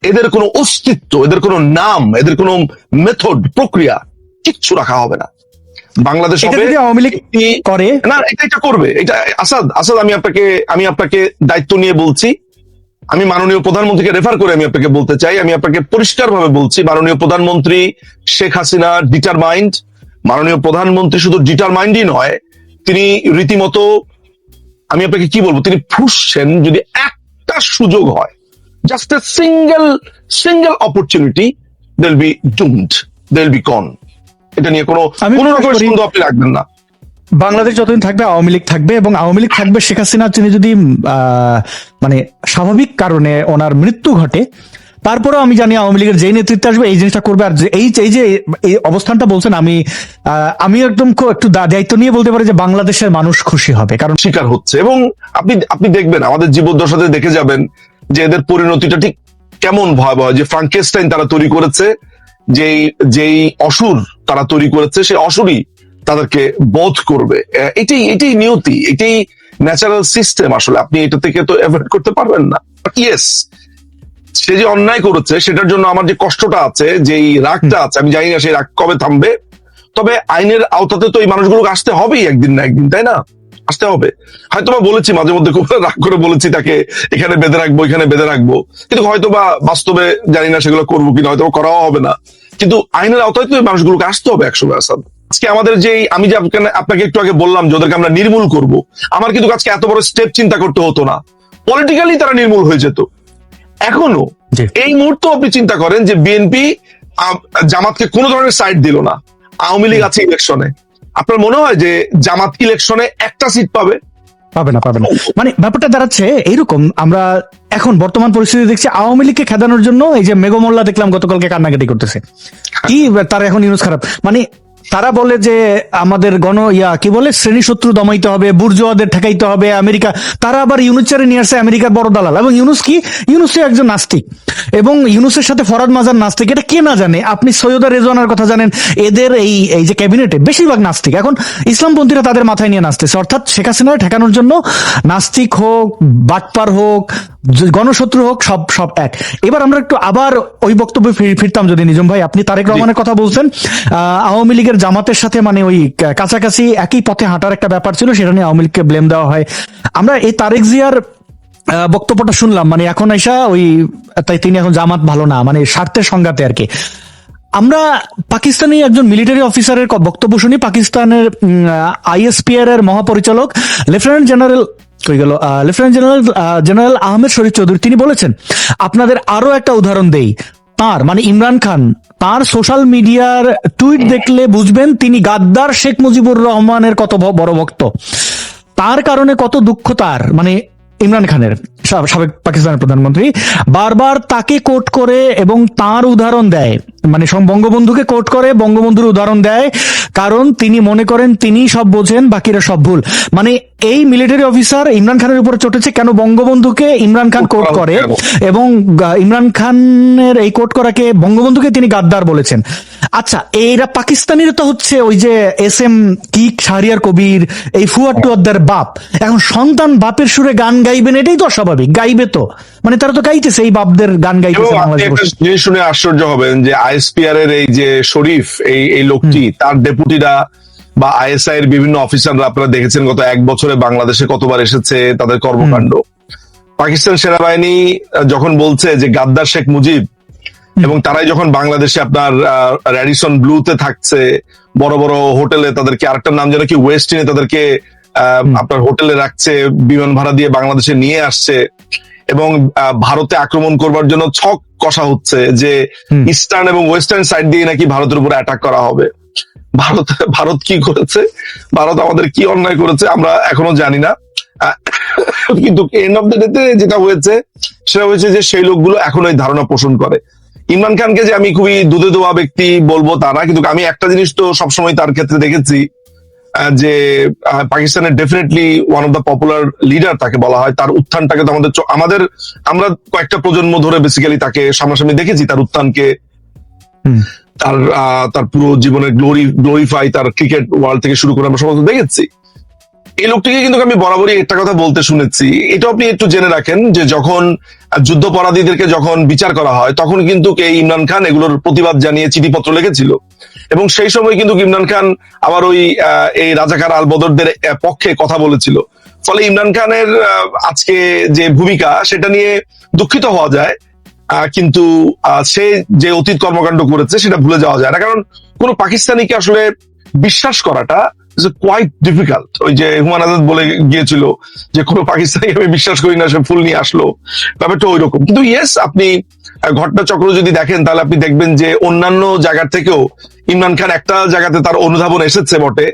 এদের কোনো অস্তিত্ব, এদের কোনো নাম, এদের কোনো মেথড, প্রক্রিয়া কিচ্ছু রাখা হবে না। বাংলাদেশ হবে আওয়ামী লীগ করে না, এটা করবে। এটা আসাদ আমি আপনাকে দায়িত্ব নিয়ে বলছি, আমি মাননীয় প্রধানমন্ত্রীকে রেফার করে আমি আপনাকে বলতে চাই, আমি আপনাকে পরিষ্কার ভাবে বলছি, মাননীয় প্রধানমন্ত্রী শেখ হাসিনা ডিটারমাইন্ড। মাননীয় প্রধানমন্ত্রী শুধু ডিটারমাইন্ডই নয়, তিনি রীতিমতো, আমি আপনাকে কি বলবো, তিনি ফুসছেন যদি একটা সুযোগ হয়, just a single opportunity, they will be doomed, they will be gone. এটা নিয়ে কোনো রকমের সন্দেহ আপনি রাখবেন না। বাংলাদেশ যতদিন থাকবে আওয়ামী লীগ থাকবে, এবং আওয়ামী লীগ থাকবে। শেখ হাসিনা তিনি যদি মানে স্বাভাবিক কারণে ওনার মৃত্যু ঘটে, তারপরেও আমি জানি আওয়ামী লীগের যেই নেতৃত্বে আসবে এই জিনিসটা করবে। আর এই যে এই অবস্থানটা বলছেন, আমি একদম একটু দায়িত্ব নিয়ে বলতে পারি যে বাংলাদেশের মানুষ খুশি হবে, কারণ শিকার হচ্ছে। এবং আপনি দেখবেন, আমাদের জীবদ্দশাতে দেখে যাবেন যে এদের পরিণতিটা ঠিক কেমন ভয়াবহ। যে ফ্রাঙ্কেনস্টাইন তারা তৈরি করেছে, যেই অসুর তারা তৈরি করেছে, সেই অসুরই তাদেরকে বধ করবে। এটাই নিয়তি, এটাই ন্যাচারাল সিস্টেম। আসলে আপনি এটা থেকে তো অ্যাভয়েড করতে পারবেন না। ইয়েস, সে যে অন্যায় করেছে সেটার জন্য আমার যে কষ্টটা আছে, যেই রাগটা আছে, আমি জানি না সেই রাগ কবে থামবে। তবে আইনের আওতাতে তো এই মানুষগুলোকে আসতে হবেই একদিন না একদিন, তাই না? আসতে হবে। হয়তো বা বলেছি মাঝে মধ্যে, খুব রাগ করে বলেছি তাকে এখানে বেঁধে রাখবো, এখানে বেঁধে রাখবো, কিন্তু হয়তো বা বাস্তবে জানি না সেগুলো করবো কিনা, হয়তো করাও হবে না। কিন্তু আইনের আওতায় তো এই মানুষগুলোকে আসতে হবে একসময়। আসাদ, আজকে আমাদের আমি যে আপনাকে একটু আগে বললাম যে ওদেরকে আমরা নির্মূল করব, আমার কিন্তু আজকে এত বড় স্টেপ চিন্তা করতে হতো না। পলিটিক্যালি তারা নির্মূল হয়ে যেত। এখনো এই মুহূর্তে আপনি চিন্তা করেন যে বিএনপি জামাতকে কোনো ধরনের সাইড দিল না, আওয়ামী লীগ আছে ইলেকশনে, আপনার মনে হয় যে জামাত ইলেকশনে একটা সিট পাবে? পাবে না। মানে ব্যাপারটা দাঁড়াচ্ছে এইরকম, আমরা এখন বর্তমান পরিস্থিতি দেখছি আওয়ামী লীগকে খেদানোর জন্য এই যে মেঘ মোল্লা দেখলাম গতকালকে কান্নাকাটি করতেছে। কি তারা এখন নিউজ খারাপ, মানে তারা বলে যে আমাদের কি বলে শ্রেণী শত্রু দমাইতে হবে, বুর্জোয়াদের ঠেকাইতে হবে আমেরিকা। তারা আবার ইউনুসের নিয়ে আসছে আমেরিকার বড় দালাল। এবং ইউনুস একজন নাস্তিক, এবং ইউনুসের সাথে ফরহাদ মাজার নাস্তিক। এটা কে না জানে? আপনি সৈয়দা রেজওয়ানার কথা জানেন। এদের এই যে ক্যাবিনেটে বেশিরভাগ নাস্তিক। এখন ইসলামপন্থীরা তাদের মাথায় নিয়ে নাচতেছে, অর্থাৎ শেখ হাসিনার ঠেকানোর জন্য নাস্তিক হোক, বাটপার হোক, গণশত্রু হোক, সব এক। এবার আমরা একটু আবার ওই বক্তব্যে ফিরতাম যদি। নিজম ভাই, আপনি তারেক রহমানের কথা বলছেন, আওয়ামী লীগের জামাতের সাথে মানে ওই কাছাকাছি একই পথে হাঁটার একটা ব্যাপার ছিল, সেটা নিয়ে আওয়ামী লীগকে ব্লেম দেওয়া হয়। আমরা এই তারেক জিয়ার বক্তব্যটা শুনলাম, মানে এখন তাই তিনি এখন জামাত ভালো না, মানে স্বার্থের সংঘাতে আর কি। আমরা পাকিস্তানি একজন মিলিটারি অফিসারের বক্তব্য শুনি। পাকিস্তানের ISPR এর মহাপরিচালক লেফটেন্যান্ট জেনারেল আহমেদ শরীফ চৌধুরী, তিনি বলেছেন, আপনাদের আরো একটা উদাহরণ দেই। তার মানে ইমরান খান, তার সোশ্যাল মিডিয়ার টুইট দেখলে বুঝবেন তিনি গাদ্দার শেখ মুজিবুর রহমানের কত বড় ভক্ত। তার কারণে কত দুঃখ তার, মানে ইমরান খানের, সাবেক পাকিস্তানের প্রধানমন্ত্রী বারবার তাকে কোট করে এবং তার উদাহরণ দেয়, মানে বঙ্গবন্ধুকে কোট করে বঙ্গবন্ধুর উদাহরণ দেয়, কারণ তিনি মনে করেন তিনি সব বোঝেন, বাকিরা সব ভুল। মানে এই মিলিটারি অফিসার ইমরান খানের উপর চটেছে কেন বঙ্গবন্ধুকে ইমরান খান কোট করে, এবং ইমরান খানের এই কোট করাকে বঙ্গবন্ধুকে তিনি গাদ্দার বলেছেন। আচ্ছা, এইরা পাকিস্তানিরা তো হচ্ছে ওই যে SM কিক, শাহরিয়ার কবির, এই ফুয়াদ টুয়াদ্দার বাপ। এখন সন্তান বাপের সুরে গান গাইবেন, এটাই তো অস্বাভাবিক। গাইবে তো, মানে তারা তো গাইতেছে, এই বাপদের গান গাইতেছে। জিনিস শুনে আশ্চর্য হবেন যে ISPR এর এই যে শরীফ, এই লোকটি, তার ডেপুটিরা বা ISI এর বিভিন্ন অফিসাররা, আপনারা দেখেছেন গত 1 বছরে বাংলাদেশে কতবার এসেছে, তাদের কর্মকাণ্ড। পাকিস্তান সেনাবাহিনী যখন বলছে যে গাদ্দার শেখ মুজিব, এবং তারাই যখন বাংলাদেশে আপনার র্যাডিসন ব্লুতে থাকছে, বড় বড় হোটেলে, তাদেরকে আরেকটা নাম যেন কি ওয়েস্টিনে তাদেরকে আপনার হোটেলে রাখছে, বিমান ভাড়া দিয়ে বাংলাদেশে নিয়ে আসছে, এবং ভারতে আক্রমণ করবার জন্য ছক কষা হচ্ছে যে ইস্টার্ন এবং ওয়েস্টার্ন সাইড দিয়ে নাকি ভারতের উপর অ্যাটাক করা হবে। ভারত কি করেছে, ভারত আমাদের কি অন্যায় করেছে আমরা এখনো জানি না। কিন্তু এন্ড অফ দ্য ডেতে যেটা হয়েছে সেটা হয়েছে যে সেই লোকগুলো এখনো এই ধারণা পোষণ করে। ইমরান খানকে যে আমি খুবই দুধে দোয়া ব্যক্তি বলবো তা না, কিন্তু আমি একটা জিনিস তো সবসময় তার ক্ষেত্রে দেখেছি, যে পাকিস্তানের definitely one of the popular leader তাকে বলা হয়। তার উত্থানটাকে তো আমরা কয়েকটা প্রজন্ম ধরে বেসিক্যালি তাকে সামনাসামনি দেখেছি, তার উত্থানকে, তার পুরো জীবনের গ্লোরিফাই, তার ক্রিকেট ওয়ার্ল্ড থেকে শুরু করে আমরা সমস্ত দেখেছি। এই লোকটিকে কিন্তু আমি বরাবরই একটা কথা বলতে শুনেছি, এটা আপনি একটু জেনে রাখেন, যে যখন যুদ্ধাপরাধীদেরকে যখন বিচার করা হয় তখন কিন্তু এই ইমরান খান এগুলোর প্রতিবাদ জানিয়ে চিঠিপত্র লিখেছিল, এবং সেই সময় কিন্তু ইমরান খান আবার ওই এই রাজাকার আল বদরদের পক্ষে কথা বলেছিল। ফলে ইমরান খানের আজকে যে ভূমিকা সেটা নিয়ে দুঃখিত হওয়া যায়, কিন্তু সে যে অতীত কর্মকাণ্ড করেছে সেটা ভুলে যাওয়া যায় না। কারণ কোন পাকিস্তানিকে আসলে বিশ্বাস করাটা কোয়াইট ডিফিকাল্ট। ওই যে হুমায়ুন আজাদ বলে গিয়েছিল যে কোনো পাকিস্তানিকে আমি বিশ্বাস করি না, সে ফুল নিয়ে আসলো, ব্যাপারটা ওই রকম। কিন্তু ইয়েস, আপনি ঘটনাচক্র যদি দেখেন তাহলে আপনি দেখবেন যে অন্যান্য জায়গার থেকেও ইমরান খান একটা জায়গাতে তার অনুধাবন এসেছে বটে,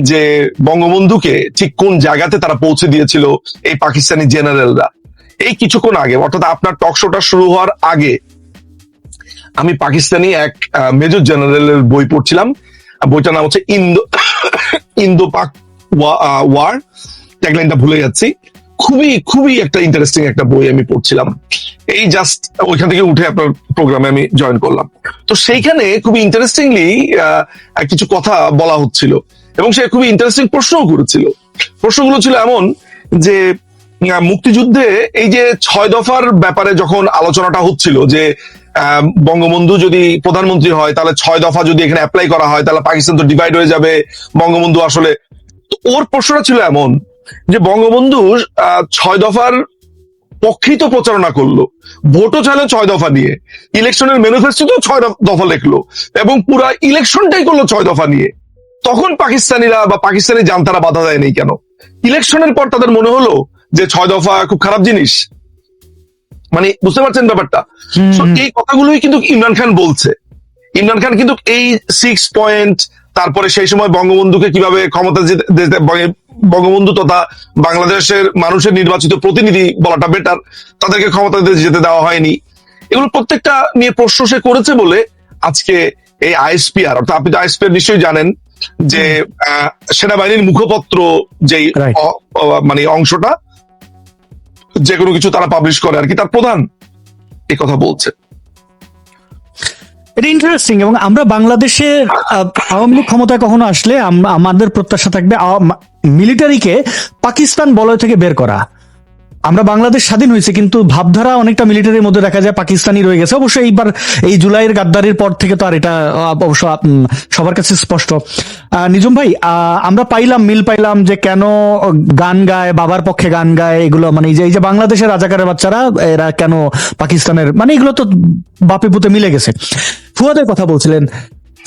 যে বঙ্গবন্ধুকে ঠিক কোন জায়গাতে তারা পৌঁছে দিয়েছিল এই পাকিস্তানি জেনারেলরা। এই কিছুক্ষণ আগে, অর্থাৎ আপনার টক শোটা শুরু হওয়ার আগে, আমি পাকিস্তানি এক মেজর জেনারেলের বই পড়ছিলাম। বইটার নাম হচ্ছে ইন্দো পাক ওয়ার, ট্যাগলাইনটা ভুলে যাচ্ছি। খুবই খুবই একটা ইন্টারেস্টিং একটা বই আমি পড়ছিলাম, এই জাস্ট ওইখান থেকে উঠে আপনার প্রোগ্রামে আমি জয়েন করলাম। তো সেইখানে খুবই ইন্টারেস্টিংলি কিছু কথা বলা হচ্ছিল, এবং সে খুবই ইন্টারেস্টিং প্রশ্নও করেছিল। প্রশ্নগুলো ছিল এমন যে মুক্তিযুদ্ধে এই যে 6 দফার ব্যাপারে যখন আলোচনাটা হচ্ছিল, যে বঙ্গবন্ধু যদি প্রধানমন্ত্রী হয় তাহলে 6 দফা যদি এখানে অ্যাপ্লাই করা হয় তাহলে পাকিস্তান তো ডিভাইড হয়ে যাবে, বঙ্গবন্ধু আসলে, ওর প্রশ্নটা ছিল এমন যে বঙ্গবন্ধু 6 দফার পক্ষেই তো প্রচারণা করলো, ভোটও চাইলো 6 দফা নিয়ে, ইলেকশনের ম্যানিফেস্টোতেও 6 দফা লিখলো, এবং পুরা ইলেকশনটাই করলো 6 দফা নিয়ে। তখন পাকিস্তানিরা বা পাকিস্তানি জানতারা বাধা দেয়নি কেন? ইলেকশনের পর তাদের মনে হলো যে 6 দফা খুব খারাপ জিনিস। মানে বুঝতে পারছেন ব্যাপারটা? এই কথাগুলোই কিন্তু ইমরান খান বলছে। ইমরান খান কিন্তু এই 6 পয়েন্ট, তারপরে সেই সময় বঙ্গবন্ধুকে কিভাবে ক্ষমতা বঙ্গবন্ধু তথা বাংলাদেশের মানুষের নির্বাচিত প্রতিনিধি বলাটা বেটার, তাদেরকে ক্ষমতা যেতে দেওয়া হয়নি, এগুলো প্রত্যেকটা নিয়ে প্রশ্ন সে করেছে বলে আজকে এই আইএসপিআর, অর্থাৎ আপনি তো আইএসপিআর নিশ্চয়ই জানেন, যে সেনাবাহিনীর মুখপত্র যেই মানে অংশটা, যে কোনো কিছু তারা পাবলিশ করে আর কি, তার প্রধান এই কথা বলছে। এটা ইন্টারেস্টিং। এবং আমরা বাংলাদেশে আওয়ামী লীগ ক্ষমতায় কখনো আসলে আমাদের প্রত্যাশা থাকবে মিলিটারিকে পাকিস্তান বলয় থেকে বের করা। আমরা বাংলাদেশ স্বাধীন হয়েছে, কিন্তু ভাবধারা অনেকটা মিলিটারির মধ্যে দেখা যায় পাকিস্তানি রয়ে গেছে। অবশ্যই এইবার এই জুলাইয়ের গাদ্দারির পর থেকে তো আর এটা অবশ্য সবার কাছে স্পষ্ট। নিজম ভাই, আমরা মিল পাইলাম যে কেন গান গায়, বাবার পক্ষে গান গায়, এগুলো মানে এই যে বাংলাদেশের রাজাকারের বাচ্চারা এরা কেন পাকিস্তানের, মানে এগুলো তো বাপে পুতে মিলে গেছে। ফুয়াদের কথা বলছিলেন,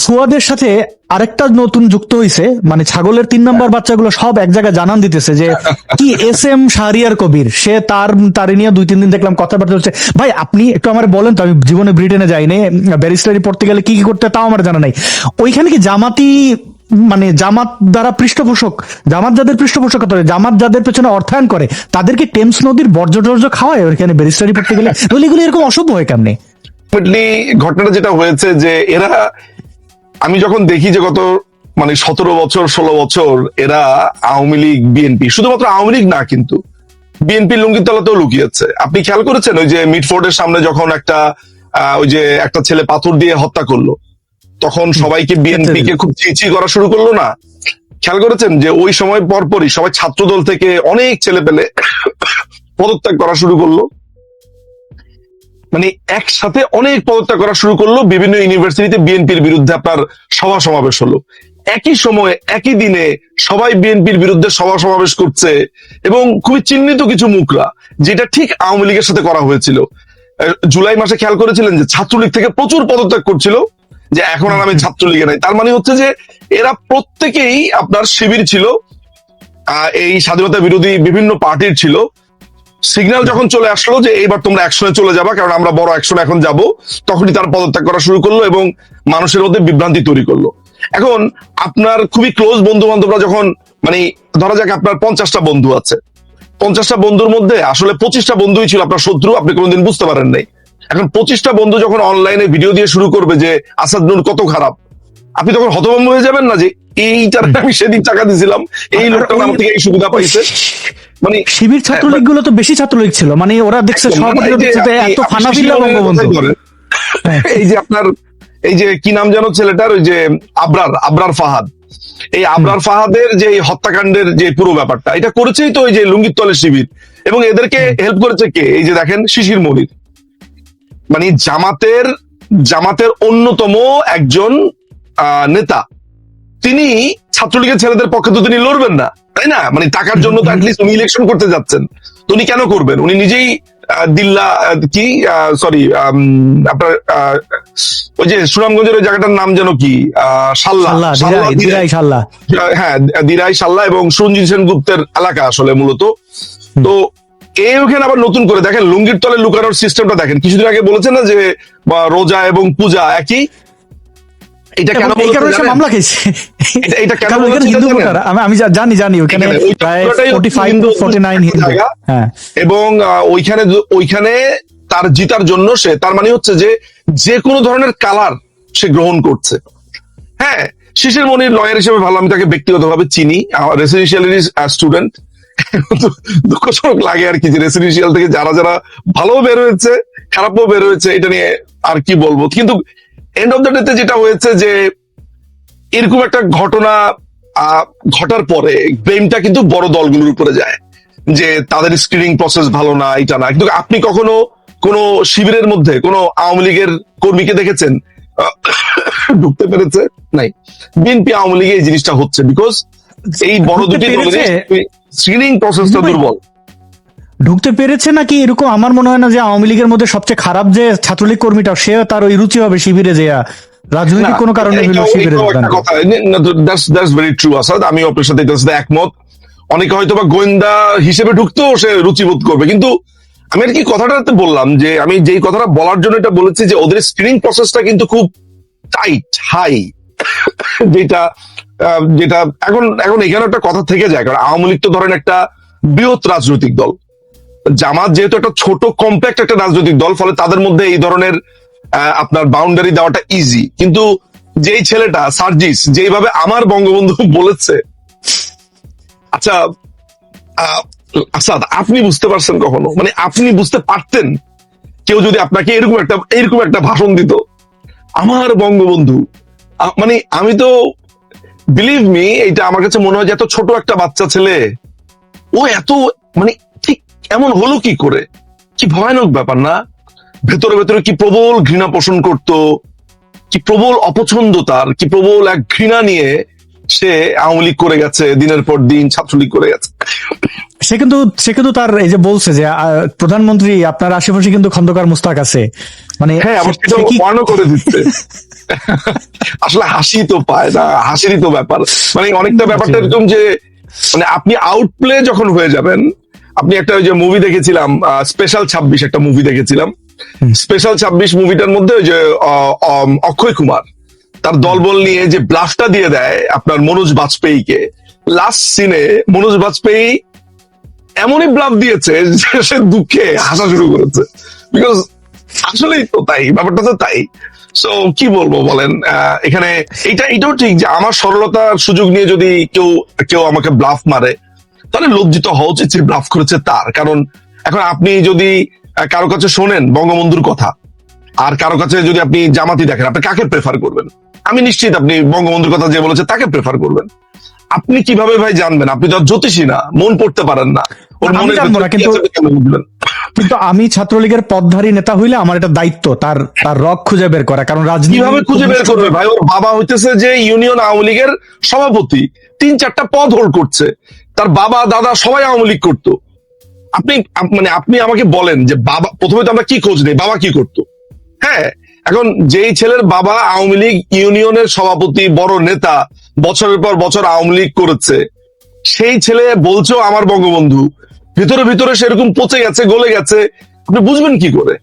ফুয়াদের সাথে আরেকটা নতুন যুক্ত হয়েছে, মানে ছাগলের 3 নম্বর বাচ্চাগুলো সব এক জায়গায় জানান দিতেছে যে কি SM শাহরিয়ার কবির, সে তার নিয়ে 2-3 দিন দেখলাম কথাবার্তা হচ্ছে। ভাই আপনি একটু আমার বলেন তো, আমি জীবনে ব্রিটেনে যাইনি, ব্যারিস্টারি পড়তে গেলে কি কি করতে তাও আমার জানা নাই। ওইখানে কি জামাতি, মানে জামাত দ্বারা পৃষ্ঠপোষক, জামাত যাদের পৃষ্ঠপোষকতা করে, জামাত যাদের পেছনে অর্থায়ন করে, তাদেরকে টেমস নদীর বর্জ্য খাওয়ায় ওইখানে ব্যারিস্টারি পড়তে গেলে? এগুলো এরকম অসভ্য হয় কেমনে? ঘটনাটা যেটা হয়েছে যে এরা, আমি যখন দেখি যে গত মানে 17 বছর 16 বছর এরা আওয়ামী লীগ বিএনপি, শুধুমাত্র আওয়ামী লীগ না কিন্তু বিএনপি লুঙ্গির তলাতেও লুকিয়েছে। আপনি খেয়াল করেছেন ওই যে মিডফোর্ডের সামনে যখন ওই যে একটা ছেলে পাথর দিয়ে হত্যা করলো, তখন সবাইকে বিএনপি কে খুব চিচি করা শুরু করলো না? খেয়াল করেছেন যে ওই সময় পরপরই সবাই ছাত্রদল থেকে অনেক ছেলে পেলে পদত্যাগ করা শুরু করলো, মানে একসাথে অনেক পদত্যাগ করা শুরু করলো। বিভিন্ন ইউনিভার্সিটিতে বিএনপির বিরুদ্ধে আপনার সভা সমাবেশ হলো, একই সময়ে একই দিনে সবাই বিএনপির বিরুদ্ধে সভা সমাবেশ করছে, এবং খুবই চিহ্নিত কিছু মুখরা, যেটা ঠিক আওয়ামী লীগের সাথে করা হয়েছিল। জুলাই মাসে খেয়াল করেছিলেন যে ছাত্রলীগ থেকে প্রচুর পদত্যাগ করছিল, যে এখন আর আমি ছাত্রলীগে নাই। তার মানে হচ্ছে যে এরা প্রত্যেকেই আপনার শিবির ছিল, এই স্বাধীনতা বিরোধী বিভিন্ন পার্টির ছিল। সিগন্যাল যখন চলে আসলো যে এইবার তোমরা অ্যাকশনে চলে যাবা, কারণ আমরা বড় অ্যাকশনে এখন যাব, তখনই তারা পদত্যাগ করা শুরু করলো এবং মানুষের মধ্যে বিভ্রান্তি তৈরি করলো। এখন আপনার খুবই ক্লোজ বন্ধু বান্ধবরা যখন, মানে ধরা যাক আপনার 50টা বন্ধু আছে, 50টা বন্ধুর মধ্যে আসলে 25টা বন্ধুই ছিল আপনার শত্রু, আপনি কোনোদিন বুঝতে পারেন নাই। এখন 25টা বন্ধু যখন অনলাইনে ভিডিও দিয়ে শুরু করবে যে আসাদ নূর কত খারাপ, আপনি তখন হতভম্ব হয়ে যাবেন না যে এইটার আমি সেদিন টাকা দিয়েছিলাম, এই লোকটা আমার থেকে এই সুবিধা পাইছে। মানে শিবির ছাত্রলীগ গুলো তো বেশি ছাত্রলীগ ছিল, মানে ওরা দেখছে সভাপতি এত ফানাফিল্লা বঙ্গবন্ধু। এই যে আপনার এই যে কি নাম যেন ছেলেটার, ওই যে আবরার ফাহাদ, এই আবরার ফাহাদের যে এই হত্যাকাণ্ডের যে পুরো ব্যাপারটা, এটা করেছেই তো ওই যে লুঙ্গির তলের শিবির, এবং এদেরকে হেল্প করেছে কে? এই যে দেখেন শিশির মনির, মানে জামাতের অন্যতম একজন নেতা, তিনি ছাত্রলীগের ছেলেদের পক্ষে তো তিনি লড়বেন না, তাই না? মানে টাকার জন্য তো অ্যাটলিস্ট উনি ইলেকশন করতে যাচ্ছেন, তো উনি কেন করবেন? উনি নিজেই আপনার ওই যে সুনামগঞ্জের ওই জায়গাটার নাম যেন কি, সাল্লা, হ্যাঁ, দিরাই সাল্লা এবং সঞ্জিত সেনগুপ্তের এলাকা আসলে মূলত। তো ওখানে আবার নতুন করে দেখেন লুঙ্গির তলে লুকানোর সিস্টেমটা দেখেন। কিছুদিন আগে বলেছেন না যে রোজা এবং পূজা একই, এটা কেন মামলা খেয়েছে? এটা কেন আমি জানি ওখানে প্রায় 45 to 49 হিন্দু, এবং ওইখানে তার জিতার জন্য সে, তার মানে হচ্ছে যে কোনো ধরনের কালার সে গ্রহণ করছে। হ্যাঁ, শিশির মনির লয়ার হিসেবে ভালো, আমি তাকে ব্যক্তিগতভাবে চিনি, রেসিডেন্সিয়ালের স্টুডেন্ট। দুঃখজনক লাগে আর কি যে রেসিডেন্সিয়াল থেকে যারা ভালো বের হয়েছে, খারাপও বের হয়েছে, এটা নিয়ে আর কি বলবো। কিন্তু এন্ড অফ দ্য ডেতে যেটা হয়েছে যে এরকম একটা ঘটনা ঘটার পরে ব্লেমটা কিন্তু বড় দলগুলোর উপরে যায় যে তাদের স্ক্রিনিং প্রসেস ভালো না, এটা না। কিন্তু আপনি কখনো কোন শিবিরের মধ্যে কোন আওয়ামী লীগের কর্মীকে দেখেছেন ঢুকতে পেরেছে? নাই। বিএনপি আওয়ামী লীগে এই জিনিসটা হচ্ছে বিকজ এই বড় দুটি দলের স্ক্রিনিং প্রসেসটা দুর্বল। ঢুকতে পেরেছে নাকি এরকম আমার মনে হয় না যে আওয়ামী লীগের মধ্যে সবচেয়ে খারাপ যে ছাত্রলীগ কর্মীটা, সে তার ওই রুচি হবে শিবিরে যেয়া রাজনৈতিক কোনো কারণে শিবিরে। আমি আপনার সাথে একমত। অনেকে হয়তো বা গোয়েন্দা হিসেবে ঢুকতেও সে রুচিবোধ করবে, কিন্তু আমি আর কি কথাটাতে বললাম যে আমি যেই কথাটা বলার জন্য এটা বলেছি যে ওদের স্ক্রিনিং প্রসেসটা কিন্তু খুব টাইট, হাই, যেটা এখন এখানে একটা কথা থেকে যায়। কারণ আওয়ামী লীগ তো ধরেন একটা বৃহৎ রাজনৈতিক দল, জামাত যেহেতু একটা ছোট কম্প্যাক্ট একটা রাজনৈতিক দল, ফলে তাদের মধ্যে এই ধরনের আপনার বাউন্ডারি দেওয়াটা ইজি। কিন্তু যেই ছেলেটা সার্জিস যেইভাবে আমার বঙ্গবন্ধু বলেছে, আচ্ছা আসাদ, আপনি বুঝতে পারছেন কখনো, মানে আপনি বুঝতে পারতেন কেউ যদি আপনাকে এরকম একটা ভাষণ দিত? আমার বঙ্গবন্ধু, মানে আমি তো বিলিভ মি, এটা আমার কাছে মনে হয় যে এত ছোট একটা বাচ্চা ছেলে, ও এত মানে ঠিক এমন হলো কি করে? কি ভয়ানক ব্যাপার না? ভেতরে ভেতরে কি প্রবল ঘৃণা পোষণ করত, কি প্রবল অপছন্দ তার, কি প্রবল এক ঘৃণা নিয়ে সে আওয়ামী লীগ করে গেছে, দিনের পর দিন ছাত্রলীগ করে গেছে। সে কিন্তু তার এই যে বলছে যে প্রধানমন্ত্রী আপনার আশেপাশে কিন্তু খন্দকার মুস্তাক আছে, মানে হ্যাঁ, আবার সেটা ওয়ার্নও করে দিচ্ছে। আসলে হাসি তো পায় না, হাসিরই তো ব্যাপার। মানে অনেকটা ব্যাপারটা এরকম যে মানে আপনি আউটপ্লে যখন হয়ে যাবেন, আপনি একটা ওই যে মুভি দেখেছিলাম স্পেশাল 26, একটা মুভি দেখেছিলাম স্পেশাল 26 মুভিটার মধ্যে ওই যে অক্ষয় কুমার তার দলবল নিয়ে যে ব্লাফটা দিয়ে দেয় আপনার মনোজ বাজপেয়ীকে, লাস্ট সিনে মনোজ বাজপেয়ী এমনই ব্লাফ দিয়েছে যে সে দুঃখে হাসা শুরু করেছে, বিকজ আসলেই তো তাই, ব্যাপারটা তো তাই। সো কি বলবো বলেন, এখানে এটাও ঠিক যে আমার সরলতার সুযোগ নিয়ে যদি কেউ আমাকে ব্লাফ মারে, তাহলে লজ্জিত হওয়া উচিত যে ব্লাফ করেছে তার। কারণ এখন আপনি যদি কারো কাছে শোনেন বঙ্গবন্ধুর কথা, আর কারো কাছে যদি আপনি জামাতি দেখেন, আপনি কাকে প্রেফার করবেন? আমি নিশ্চিত আপনি বঙ্গবন্ধুর কথা যে বলেছে তাকে প্রেফার করবেন। আপনি কিভাবে ভাই জানবেন? আপনি তো জ্যোতিষী না, মন পড়তে পারেন না, ওর মনে জানবো না। কিন্তু আমি ছাত্রলীগের পদধারী নেতা হইলে আমার এটা দায়িত্ব তার রক খুঁজে বের করা। কারণ রাজনীতি কিভাবে খুঁজে বের করবে ভাই? ওর বাবা হইতেছে যে ইউনিয়ন আওয়ামী লীগের সভাপতি, 3-4টা পদ হোল্ড করছে, তার বাবা দাদা সবাই আওয়ামী লীগ করতো। আপনি আমাকে বলেন যে বাবা, প্রথমে তো আমরা কি খোঁজ নেই, বাবা কি করতো? হ্যাঁ, এখন যেই ছেলের বাবা আওয়ামী লীগ ইউনিয়নের সভাপতি, বড় নেতা, বছরের পর বছর আওয়ামী লীগ করেছে, সেই ছেলে বলছো আমার বঙ্গবন্ধু, ভিতরে ভিতরে সেরকম পচে গেছে, গলে গেছে, আপনি বুঝবেন কি করে?